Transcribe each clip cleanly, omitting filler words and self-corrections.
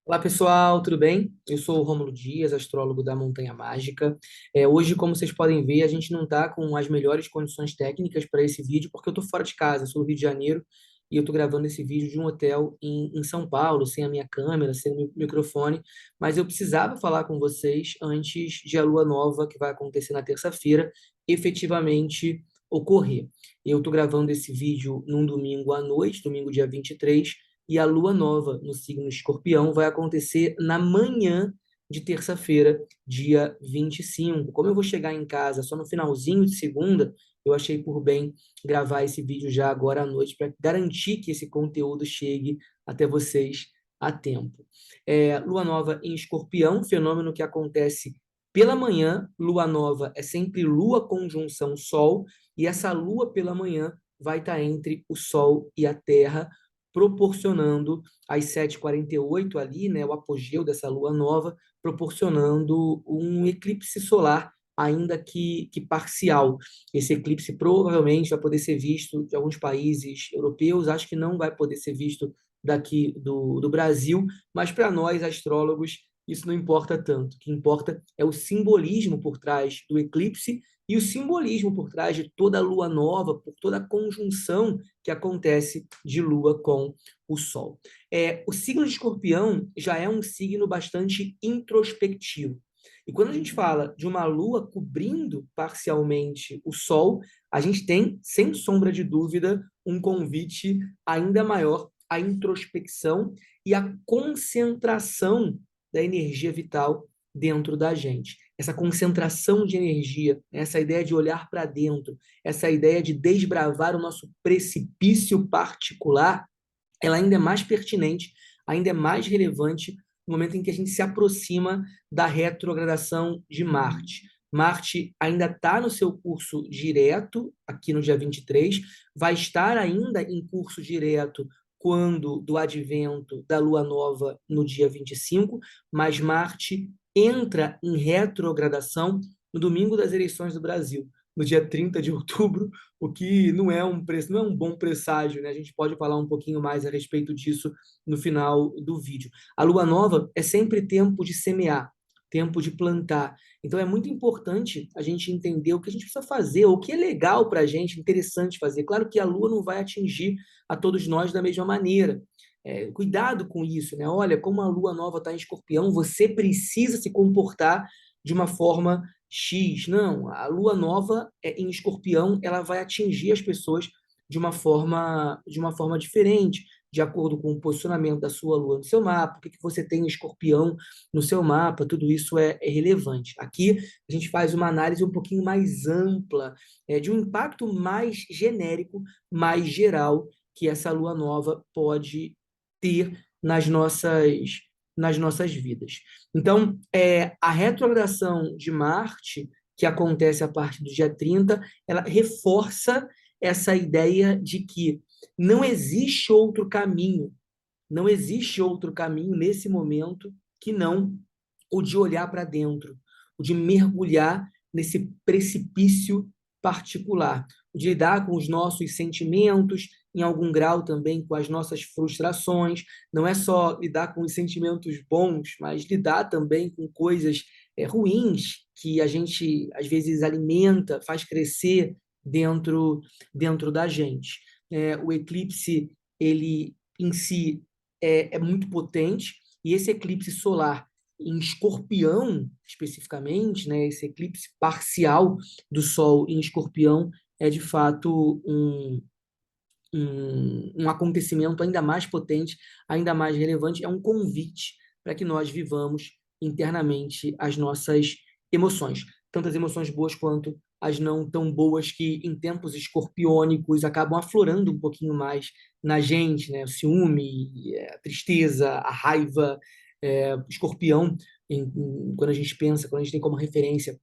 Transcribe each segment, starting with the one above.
Olá pessoal, tudo bem? Eu sou o Rômulo Dias, astrólogo da Montanha Mágica. Hoje, como vocês podem ver, a gente não está com as melhores condições técnicas para esse vídeo, porque eu estou fora de casa, sou do Rio de Janeiro, e eu estou gravando esse vídeo de um hotel em São Paulo, sem a minha câmera, sem o meu microfone, mas eu precisava falar com vocês antes de a lua nova, que vai acontecer na terça-feira, efetivamente ocorrer. Eu estou gravando esse vídeo num domingo à noite, domingo dia 23, e a lua nova no signo Escorpião vai acontecer na manhã de terça-feira, dia 25. Como eu vou chegar em casa só no finalzinho de segunda, eu achei por bem gravar esse vídeo já agora à noite para garantir que esse conteúdo chegue até vocês a tempo. Lua nova em Escorpião, fenômeno que acontece pela manhã. Lua nova é sempre lua conjunção Sol, e essa lua pela manhã vai estar entre o Sol e a Terra, proporcionando às 7h48 ali, né, o apogeu dessa lua nova, proporcionando um eclipse solar, ainda que parcial. Esse eclipse provavelmente vai poder ser visto de alguns países europeus, acho que não vai poder ser visto daqui do Brasil, mas para nós, astrólogos, isso não importa tanto. O que importa é o simbolismo por trás do eclipse e o simbolismo por trás de toda a lua nova, por toda a conjunção que acontece de lua com o sol. O signo de Escorpião já é um signo bastante introspectivo. E quando a gente fala de uma lua cobrindo parcialmente o sol, a gente tem, sem sombra de dúvida, um convite ainda maior à introspecção e à concentração da energia vital dentro da gente. Essa concentração de energia, essa ideia de olhar para dentro, essa ideia de desbravar o nosso precipício particular, ela ainda é mais pertinente, ainda é mais relevante no momento em que a gente se aproxima da retrogradação de Marte. Marte ainda está no seu curso direto, aqui no dia 23, vai estar ainda em curso direto quando do advento da lua nova no dia 25, mas Marte entra em retrogradação no domingo das eleições do Brasil, no dia 30 de outubro, o que não é um bom presságio, né? A gente pode falar um pouquinho mais a respeito disso no final do vídeo. A lua nova é sempre tempo de semear, tempo de plantar. Então é muito importante a gente entender o que a gente precisa fazer, o que é legal para a gente, interessante fazer. Claro que a lua não vai atingir a todos nós da mesma maneira. Cuidado com isso, né? Olha, como a lua nova está em Escorpião, você precisa se comportar de uma forma X. Não, a lua nova em Escorpião, ela vai atingir as pessoas de uma forma diferente, de acordo com o posicionamento da sua lua no seu mapa, o que você tem em Escorpião no seu mapa, tudo isso é relevante. Aqui a gente faz uma análise um pouquinho mais ampla, de um impacto mais genérico, mais geral, que essa lua nova pode ter nas nossas vidas. Então, a retrogradação de Marte, que acontece a partir do dia 30, ela reforça essa ideia de que não existe outro caminho, não existe outro caminho nesse momento que não o de olhar para dentro, o de mergulhar nesse precipício particular, o de lidar com os nossos sentimentos, em algum grau também com as nossas frustrações. Não é só lidar com os sentimentos bons, mas lidar também com coisas ruins que a gente às vezes alimenta, faz crescer dentro da gente. O eclipse, ele em si é muito potente, e esse eclipse solar em Escorpião, especificamente, né, esse eclipse parcial do Sol em Escorpião é de fato um acontecimento ainda mais potente, ainda mais relevante, é um convite para que nós vivamos internamente as nossas emoções, tanto as emoções boas quanto as não tão boas, que em tempos escorpiônicos acabam aflorando um pouquinho mais na gente, né? O ciúme, a tristeza, a raiva. Escorpião, quando a gente pensa, quando a gente tem como referência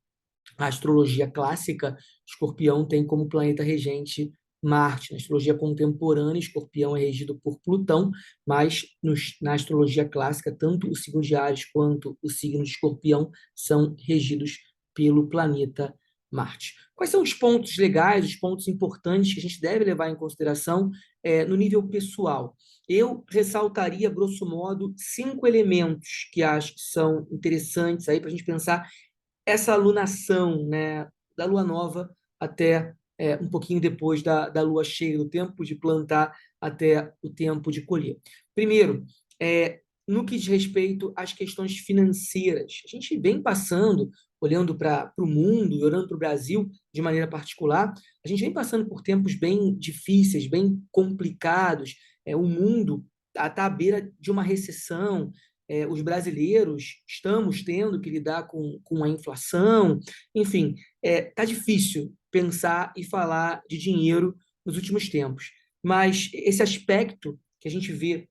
a astrologia clássica, Escorpião tem como planeta regente Marte. Na astrologia contemporânea, Escorpião é regido por Plutão, mas na astrologia clássica, tanto o signo de Áries quanto o signo de Escorpião são regidos pelo planeta Marte. Quais são os pontos legais, os pontos importantes que a gente deve levar em consideração no nível pessoal? Eu ressaltaria, grosso modo, 5 elementos que acho que são interessantes aí para a gente pensar essa alunação, né, da lua nova até um pouquinho depois da lua cheia, do tempo de plantar até o tempo de colher. Primeiro, no que diz respeito às questões financeiras, a gente vem passando, olhando para o mundo e olhando para o Brasil de maneira particular, a gente vem passando por tempos bem difíceis, bem complicados. O mundo está à beira de uma recessão, os brasileiros estamos tendo que lidar com a inflação, enfim, está difícil pensar e falar de dinheiro nos últimos tempos. Mas esse aspecto que a gente vê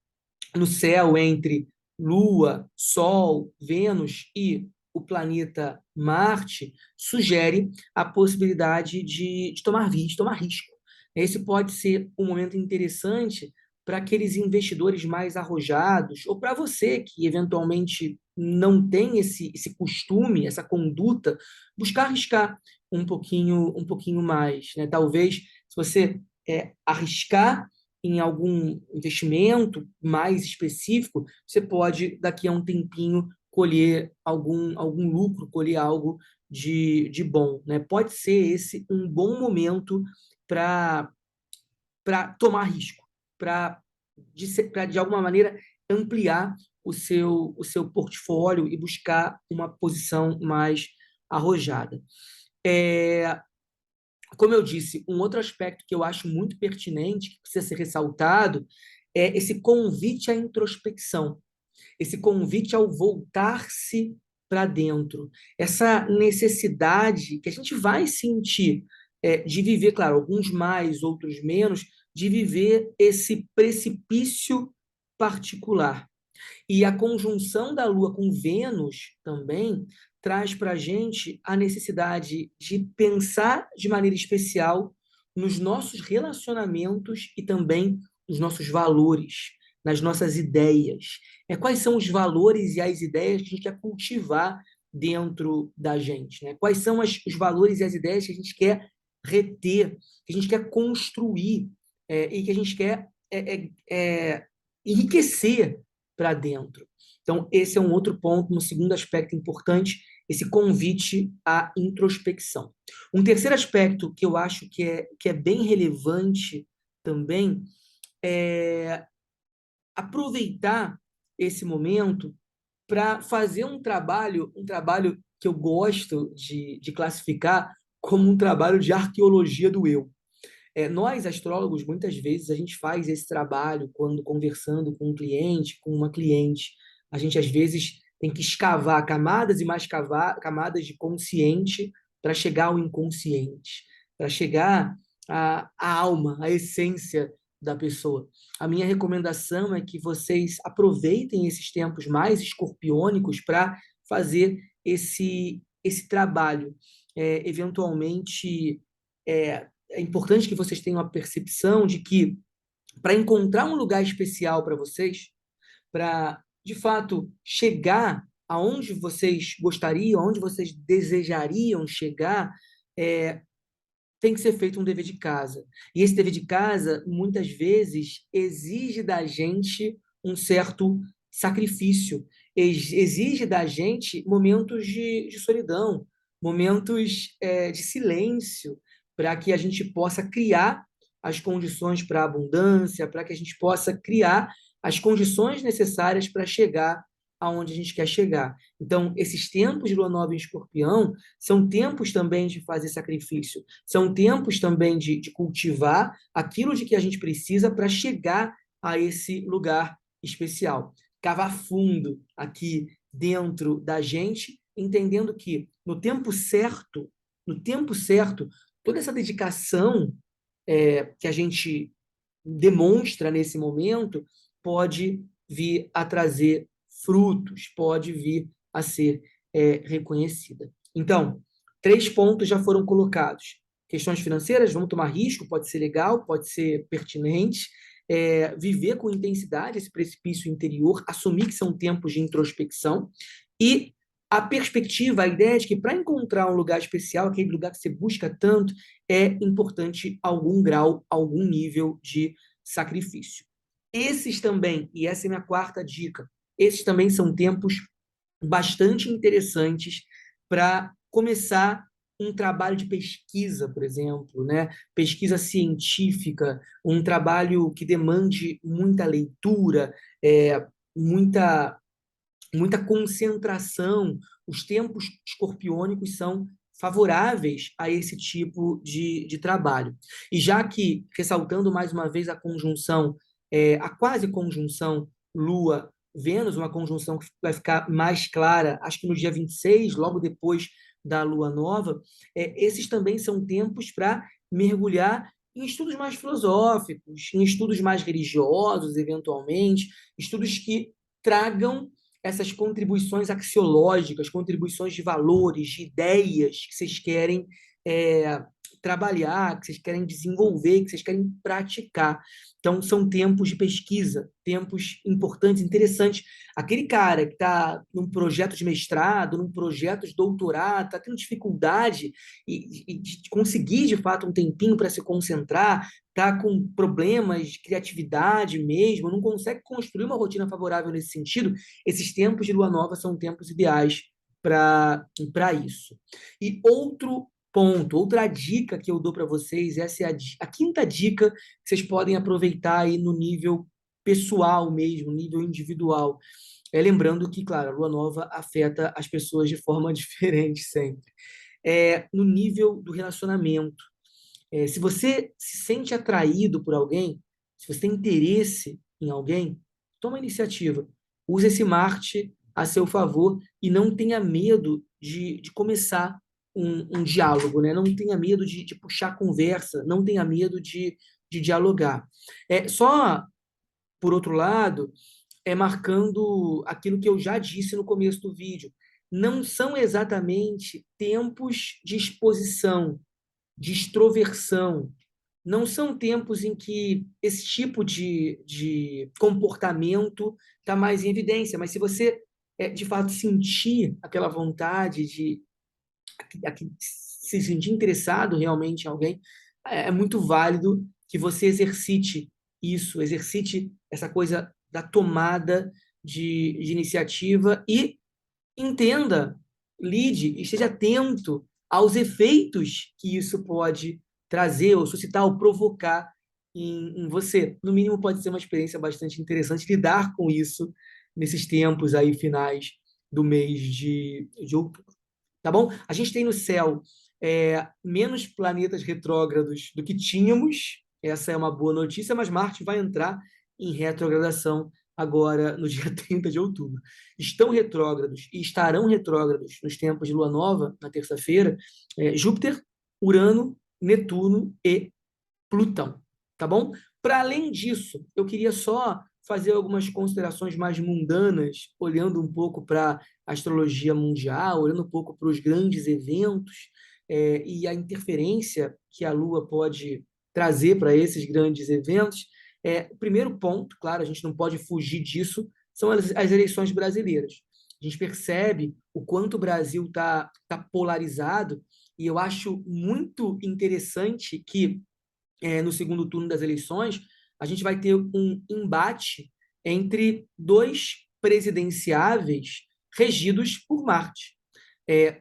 no céu entre Lua, Sol, Vênus e o planeta Marte sugere a possibilidade de tomar risco. Esse pode ser um momento interessante para aqueles investidores mais arrojados, ou para você que eventualmente não tem esse costume, essa conduta, buscar arriscar um pouquinho mais, né? Talvez, se você arriscar em algum investimento mais específico, você pode, daqui a um tempinho, colher algum lucro, colher algo de bom, né? Pode ser esse um bom momento para tomar risco, para de alguma maneira ampliar o seu portfólio e buscar uma posição mais arrojada. Como eu disse, um outro aspecto que eu acho muito pertinente, que precisa ser ressaltado, é esse convite à introspecção, esse convite ao voltar-se para dentro, essa necessidade que a gente vai sentir de viver, claro, alguns mais, outros menos, de viver esse precipício particular. E a conjunção da Lua com Vênus também traz para a gente a necessidade de pensar de maneira especial nos nossos relacionamentos e também nos nossos valores, nas nossas ideias. Quais são os valores e as ideias que a gente quer cultivar dentro da gente? Né? Quais são os valores e as ideias que a gente quer reter, que a gente quer construir e que a gente quer enriquecer para dentro. Então, esse é um outro ponto, um segundo aspecto importante, esse convite à introspecção. Um terceiro aspecto que eu acho que é bem relevante também é aproveitar esse momento para fazer um trabalho que eu gosto de classificar como um trabalho de arqueologia do eu. Nós, astrólogos, muitas vezes a gente faz esse trabalho quando conversando com um cliente, com uma cliente. A gente, às vezes, tem que escavar camadas e mais camadas de consciente para chegar ao inconsciente, para chegar à alma, à essência da pessoa. A minha recomendação é que vocês aproveitem esses tempos mais escorpiônicos para fazer esse trabalho. Eventualmente, é importante que vocês tenham a percepção de que, para encontrar um lugar especial para vocês, para, de fato, chegar aonde vocês gostariam, aonde vocês desejariam chegar, tem que ser feito um dever de casa. E esse dever de casa, muitas vezes, exige da gente um certo sacrifício, exige da gente momentos de solidão, momentos de silêncio, para que a gente possa criar as condições para a abundância, para que a gente possa criar as condições necessárias para chegar aonde a gente quer chegar. Então, esses tempos de lua nova em escorpião são tempos também de fazer sacrifício, são tempos também de cultivar aquilo de que a gente precisa para chegar a esse lugar especial. Cavar fundo aqui dentro da gente, entendendo que no tempo certo, toda essa dedicação que a gente demonstra nesse momento pode vir a trazer frutos, pode vir a ser reconhecida. Então, 3 pontos já foram colocados. Questões financeiras, vamos tomar risco, pode ser legal, pode ser pertinente. Viver com intensidade esse precipício interior, assumir que são tempos de introspecção e a perspectiva, a ideia de que para encontrar um lugar especial, aquele lugar que você busca tanto, é importante algum grau, algum nível de sacrifício. Esses também, e essa é a minha quarta dica, esses também são tempos bastante interessantes para começar um trabalho de pesquisa, por exemplo, né? Pesquisa científica, um trabalho que demande muita leitura, muita muita concentração. Os tempos escorpiônicos são favoráveis a esse tipo de trabalho. E já que, ressaltando mais uma vez a conjunção, a quase conjunção Lua-Vênus, uma conjunção que vai ficar mais clara, acho que no dia 26, logo depois da Lua Nova, esses também são tempos para mergulhar em estudos mais filosóficos, em estudos mais religiosos, eventualmente, estudos que tragam essas contribuições axiológicas, contribuições de valores, de ideias que vocês querem trabalhar, que vocês querem desenvolver, que vocês querem praticar. Então, são tempos de pesquisa, tempos importantes, interessantes. Aquele cara que está num projeto de mestrado, num projeto de doutorado, está tendo dificuldade de conseguir, de fato, um tempinho para se concentrar, está com problemas de criatividade mesmo, não consegue construir uma rotina favorável nesse sentido, esses tempos de lua nova são tempos ideais para isso. E outro ponto, outra dica que eu dou para vocês, essa é a quinta dica que vocês podem aproveitar aí no nível pessoal mesmo, nível individual. Lembrando que, claro, a lua nova afeta as pessoas de forma diferente sempre. No nível do relacionamento. Se você se sente atraído por alguém, se você tem interesse em alguém, toma a iniciativa. Use esse Marte a seu favor e não tenha medo de começar um diálogo, né? Não tenha medo de puxar conversa, não tenha medo de dialogar. Só, por outro lado, marcando aquilo que eu já disse no começo do vídeo. Não são exatamente tempos de exposição, de extroversão. Não são tempos em que esse tipo de comportamento está mais em evidência, mas se você, de fato, sentir aquela vontade de se sentir interessado realmente em alguém, é muito válido que você exercite isso, exercite essa coisa da tomada de iniciativa e entenda, lide, esteja atento aos efeitos que isso pode trazer ou suscitar ou provocar em você. No mínimo, pode ser uma experiência bastante interessante lidar com isso nesses tempos aí finais do mês de outubro. Tá bom? A gente tem no céu menos planetas retrógrados do que tínhamos. Essa é uma boa notícia, mas Marte vai entrar em retrogradação agora no dia 30 de outubro. Estão retrógrados e estarão retrógrados nos tempos de lua nova, na terça-feira, Júpiter, Urano, Netuno e Plutão. Tá bom? Para além disso, eu queria só fazer algumas considerações mais mundanas, olhando um pouco para a astrologia mundial, olhando um pouco para os grandes eventos e a interferência que a Lua pode trazer para esses grandes eventos. O primeiro ponto, claro, a gente não pode fugir disso, são as eleições brasileiras. A gente percebe o quanto o Brasil tá polarizado, e eu acho muito interessante que no segundo turno das eleições, a gente vai ter um embate entre dois presidenciáveis regidos por Marte.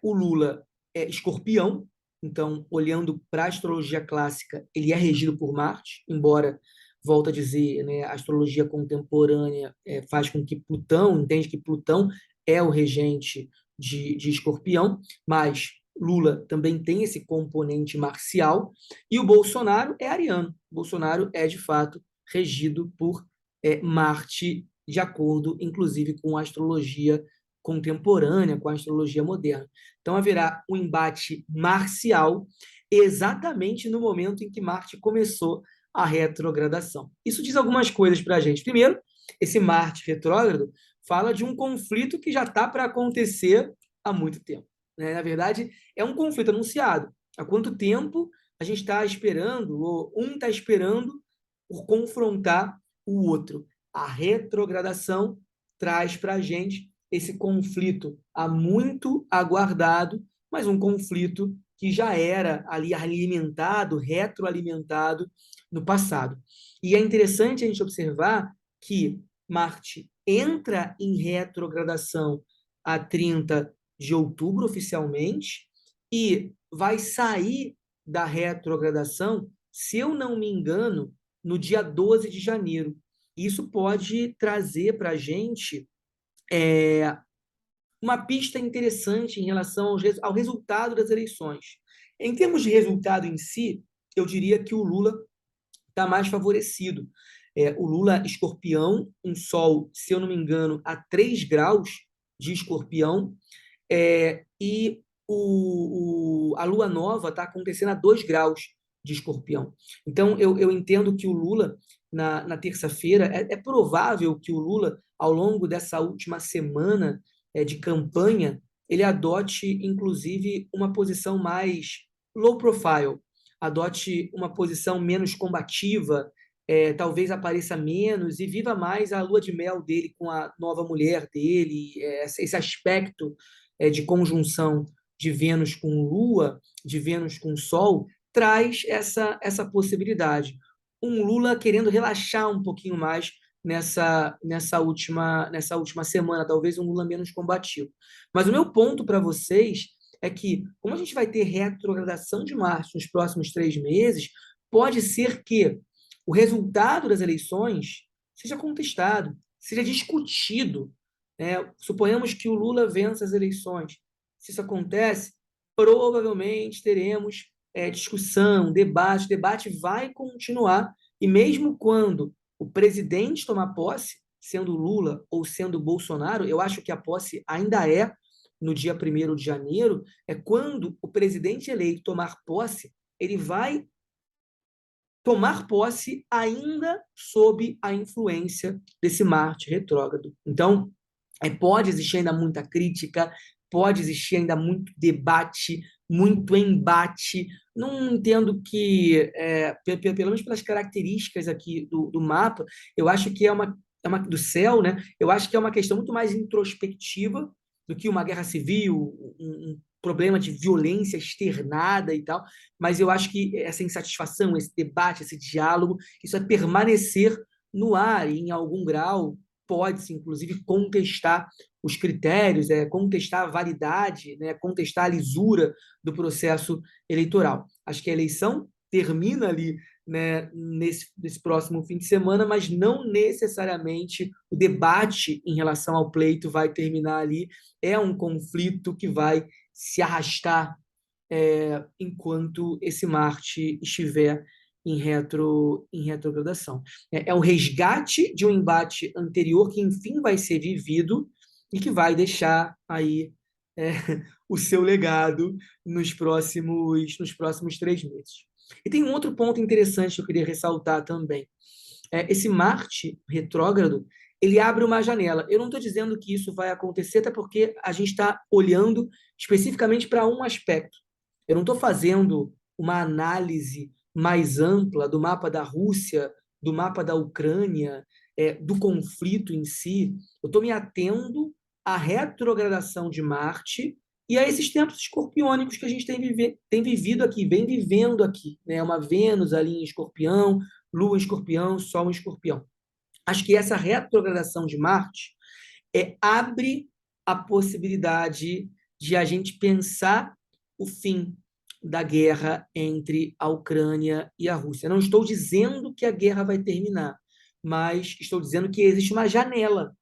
O Lula é escorpião, então, olhando para a astrologia clássica, ele é regido por Marte, embora, volto a dizer, né, a astrologia contemporânea faz com que Plutão, entende que Plutão é o regente de escorpião, mas Lula também tem esse componente marcial, e o Bolsonaro é ariano. O Bolsonaro é, de fato, regido por Marte, de acordo, inclusive, com a astrologia contemporânea, com a astrologia moderna. Então, haverá um embate marcial exatamente no momento em que Marte começou a retrogradação. Isso diz algumas coisas para a gente. Primeiro, esse Marte retrógrado fala de um conflito que já está para acontecer há muito tempo. Né? Na verdade, é um conflito anunciado. Há quanto tempo a gente está esperando, ou um está esperando, por confrontar o outro? A retrogradação traz para a gente esse conflito há muito aguardado, mas um conflito que já era ali alimentado, retroalimentado no passado. E é interessante a gente observar que Marte entra em retrogradação a 30 de outubro oficialmente e vai sair da retrogradação, se eu não me engano, no dia 12 de janeiro. Isso pode trazer para a gente uma pista interessante em relação ao resultado das eleições. Em termos de resultado em si, eu diria que o Lula está mais favorecido. O Lula, escorpião, um sol, se eu não me engano, a 3 graus de escorpião, e a lua nova está acontecendo a 2 graus de escorpião. Então, eu entendo que o Lula, na terça-feira, é provável que o Lula, ao longo dessa última semana de campanha, ele adote, inclusive, uma posição mais low profile, adote uma posição menos combativa, talvez apareça menos e viva mais a lua de mel dele com a nova mulher dele, esse aspecto de conjunção de Vênus com Lua, de Vênus com Sol, traz essa possibilidade. Um Lula querendo relaxar um pouquinho mais nessa última semana, talvez um Lula menos combativo. Mas o meu ponto para vocês é que, como a gente vai ter retrogradação de Marte nos próximos 3 meses, pode ser que o resultado das eleições seja contestado, seja discutido. Suponhamos que o Lula vença as eleições. Se isso acontece, provavelmente teremos discussão, debate. O debate vai continuar, e mesmo quando o presidente tomar posse, sendo Lula ou sendo Bolsonaro, eu acho que a posse ainda é no dia 1º de janeiro, quando o presidente eleito tomar posse, ele vai tomar posse ainda sob a influência desse Marte retrógrado. Então, pode existir ainda muita crítica, pode existir ainda muito debate, muito embate. Não entendo que, pelo menos pelas características aqui do mapa, eu acho que é uma do céu, né? Eu acho que é uma questão muito mais introspectiva do que uma guerra civil, um problema de violência externada e tal, mas eu acho que essa insatisfação, esse debate, esse diálogo, isso vai permanecer no ar e, em algum grau, pode-se, inclusive, contestar os critérios, contestar a validade, né, contestar a lisura do processo eleitoral. Acho que a eleição termina ali, né, nesse próximo fim de semana, mas não necessariamente o debate em relação ao pleito vai terminar ali. É um conflito que vai se arrastar enquanto esse Marte estiver em retrogradação. É um resgate de um embate anterior que, enfim, vai ser vivido e que vai deixar aí é, o seu legado nos próximos 3 meses. E tem um outro ponto interessante que eu queria ressaltar também. Esse Marte retrógrado, ele abre uma janela. Eu não estou dizendo que isso vai acontecer, até porque a gente está olhando especificamente para um aspecto. Eu não estou fazendo uma análise mais ampla do mapa da Rússia, do mapa da Ucrânia, do conflito em si. Eu estou me atendo à retrogradação de Marte e a esses tempos escorpiônicos que a gente tem vivido aqui, vem vivendo aqui. Né? Uma Vênus ali em Escorpião, Lua em Escorpião, Sol em Escorpião. Acho que essa retrogradação de Marte abre a possibilidade de a gente pensar o fim da guerra entre a Ucrânia e a Rússia. Não estou dizendo que a guerra vai terminar, mas estou dizendo que existe uma janela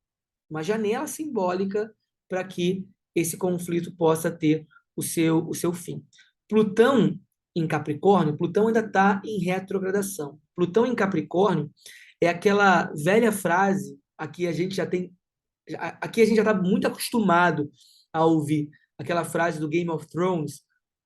simbólica para que esse conflito possa ter o seu fim. Plutão em Capricórnio, Plutão ainda está em retrogradação. Plutão em Capricórnio é aquela velha frase, aqui a gente já está muito acostumado a ouvir, aquela frase do Game of Thrones: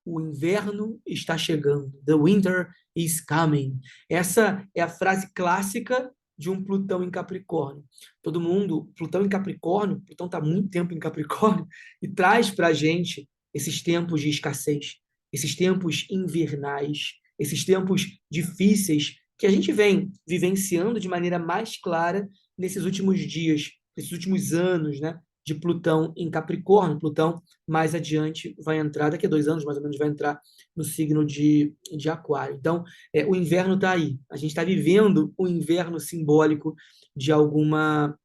o inverno está chegando, the winter is coming. Essa é a frase clássica de um Plutão em Capricórnio. Todo mundo, Plutão em Capricórnio, Plutão está muito tempo em Capricórnio e traz para a gente esses tempos de escassez, esses tempos invernais, esses tempos difíceis que a gente vem vivenciando de maneira mais clara nesses últimos dias, nesses últimos anos, né? de Plutão em Capricórnio. Plutão, mais adiante, vai entrar, daqui a 2 anos, mais ou menos, vai entrar no signo de Aquário. Então, o inverno está aí. A gente está vivendo o inverno simbólico de alguma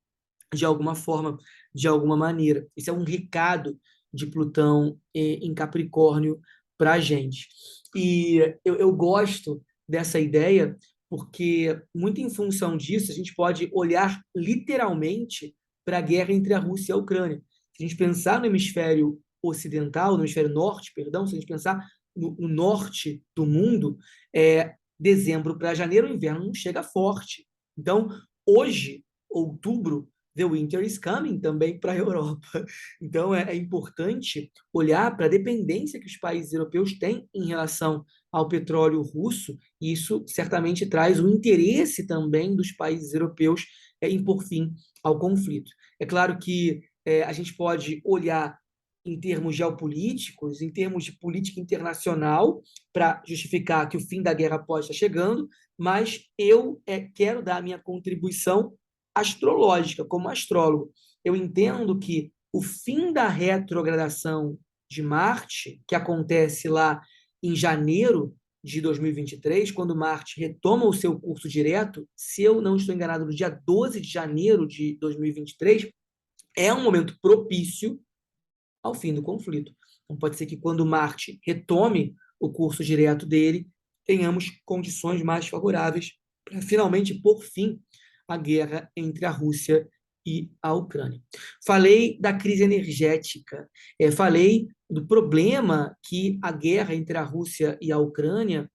forma, de alguma maneira. Esse é um recado de Plutão em Capricórnio para a gente. E eu gosto dessa ideia porque, muito em função disso, a gente pode olhar literalmente para a guerra entre a Rússia e a Ucrânia. Se a gente pensar no hemisfério ocidental, no hemisfério norte, perdão, se a gente pensar no norte do mundo, dezembro para janeiro, o inverno não chega forte. Então, hoje, outubro, The Winter is Coming também para a Europa. Então, é importante olhar para a dependência que os países europeus têm em relação ao petróleo russo, e isso certamente traz o interesse também dos países europeus em pôr fim ao conflito. É claro que a gente pode olhar em termos geopolíticos, em termos de política internacional, para justificar que o fim da guerra pode estar chegando, mas eu quero dar a minha contribuição astrológica, como astrólogo. Eu entendo que o fim da retrogradação de Marte, que acontece lá em janeiro de 2023, quando Marte retoma o seu curso direto, se eu não estou enganado, no dia 12 de janeiro de 2023, é um momento propício ao fim do conflito. Então, pode ser que quando Marte retome o curso direto dele, tenhamos condições mais favoráveis para finalmente pôr fim à guerra entre a Rússia e a Ucrânia. Falei da crise energética, falei do problema que a guerra entre a Rússia e a Ucrânia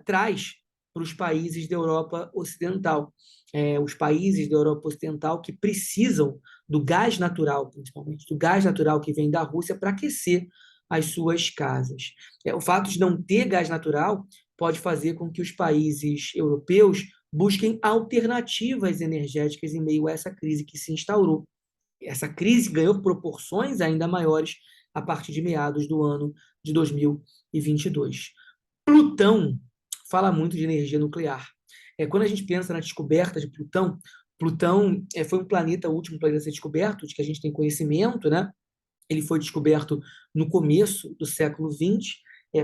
traz para os países da Europa Ocidental. Os países da Europa Ocidental que precisam do gás natural, principalmente, do gás natural que vem da Rússia para aquecer as suas casas. O fato de não ter gás natural pode fazer com que os países europeus busquem alternativas energéticas em meio a essa crise que se instaurou. Essa crise ganhou proporções ainda maiores a partir de meados do ano de 2022. Plutão fala muito de energia nuclear. Quando a gente pensa na descoberta de Plutão, Plutão foi um planeta, o último planeta a ser descoberto, de que a gente tem conhecimento, né? Ele foi descoberto no começo do século XX.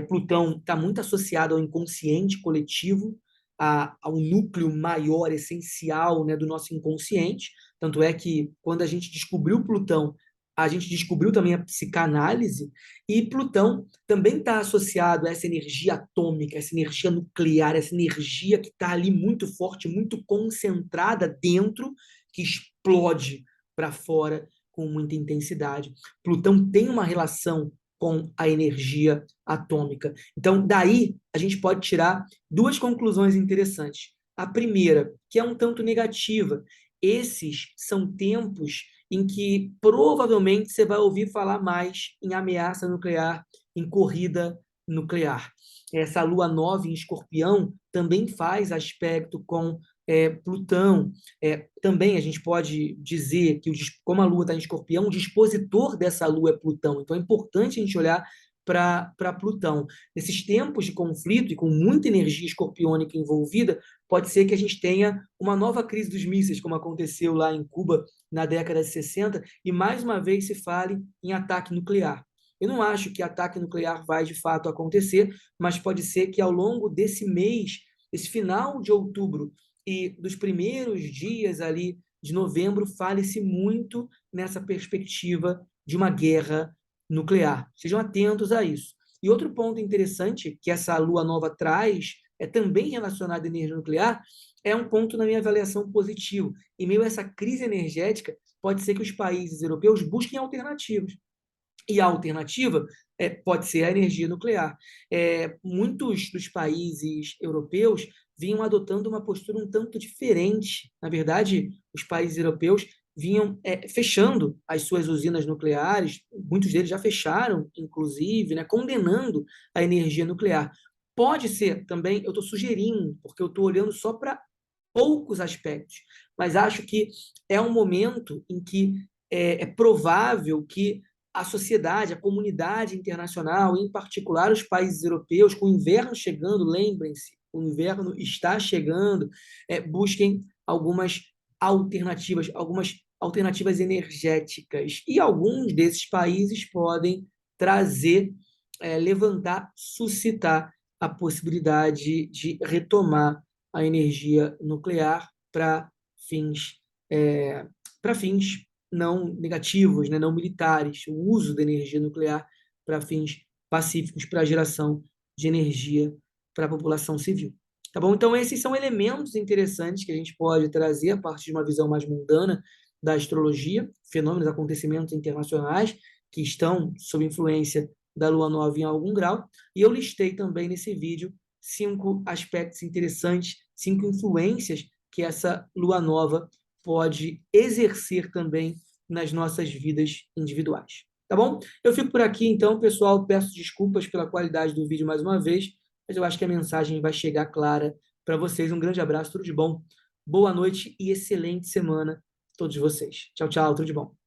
Plutão está muito associado ao inconsciente coletivo, ao núcleo maior, essencial, né, do nosso inconsciente. Tanto é que, quando a gente descobriu Plutão, a gente descobriu também a psicanálise, e Plutão também está associado a essa energia atômica, essa energia nuclear, essa energia que está ali muito forte, muito concentrada dentro, que explode para fora com muita intensidade. Plutão tem uma relação com a energia atômica. Então, daí, a gente pode tirar duas conclusões interessantes. A primeira, que é um tanto negativa, esses são tempos em que provavelmente você vai ouvir falar mais em ameaça nuclear, em corrida nuclear. Essa lua nova em Escorpião também faz aspecto com Plutão. Também a gente pode dizer que, como a lua está em Escorpião, o dispositor dessa lua é Plutão. Então é importante a gente olhar para Plutão. Nesses tempos de conflito e com muita energia escorpiônica envolvida, pode ser que a gente tenha uma nova crise dos mísseis, como aconteceu lá em Cuba na década de 60, e mais uma vez se fale em ataque nuclear. Eu não acho que ataque nuclear vai de fato acontecer, mas pode ser que ao longo desse mês, esse final de outubro e dos primeiros dias ali de novembro, fale-se muito nessa perspectiva de uma guerra nuclear. Sejam atentos a isso. E outro ponto interessante que essa lua nova traz, também relacionado à energia nuclear, é um ponto na minha avaliação positivo. Em meio a essa crise energética, pode ser que os países europeus busquem alternativas. E a alternativa pode ser a energia nuclear. Muitos dos países europeus vinham adotando uma postura um tanto diferente. Na verdade, os países europeus vinham fechando as suas usinas nucleares, muitos deles já fecharam, inclusive, né, condenando a energia nuclear. Pode ser também, eu estou sugerindo, porque eu estou olhando só para poucos aspectos, mas acho que é um momento em que é provável que a sociedade, a comunidade internacional, em particular os países europeus, com o inverno chegando, lembrem-se, o inverno está chegando, busquem algumas alternativas, algumas alternativas energéticas. E alguns desses países podem trazer, levantar, suscitar a possibilidade de retomar a energia nuclear para fins, para fins não negativos, né, não militares, o uso da energia nuclear para fins pacíficos, para a geração de energia para a população civil. Tá bom? Então, esses são elementos interessantes que a gente pode trazer a partir de uma visão mais mundana da astrologia, fenômenos, acontecimentos internacionais que estão sob influência da Lua Nova em algum grau. E eu listei também nesse vídeo 5 aspectos interessantes, 5 influências que essa Lua Nova pode exercer também nas nossas vidas individuais. Tá bom? Eu fico por aqui, então, pessoal. Peço desculpas pela qualidade do vídeo mais uma vez, mas eu acho que a mensagem vai chegar clara para vocês. Um grande abraço, tudo de bom. Boa noite e excelente semana a todos vocês. Tchau, tchau, tudo de bom.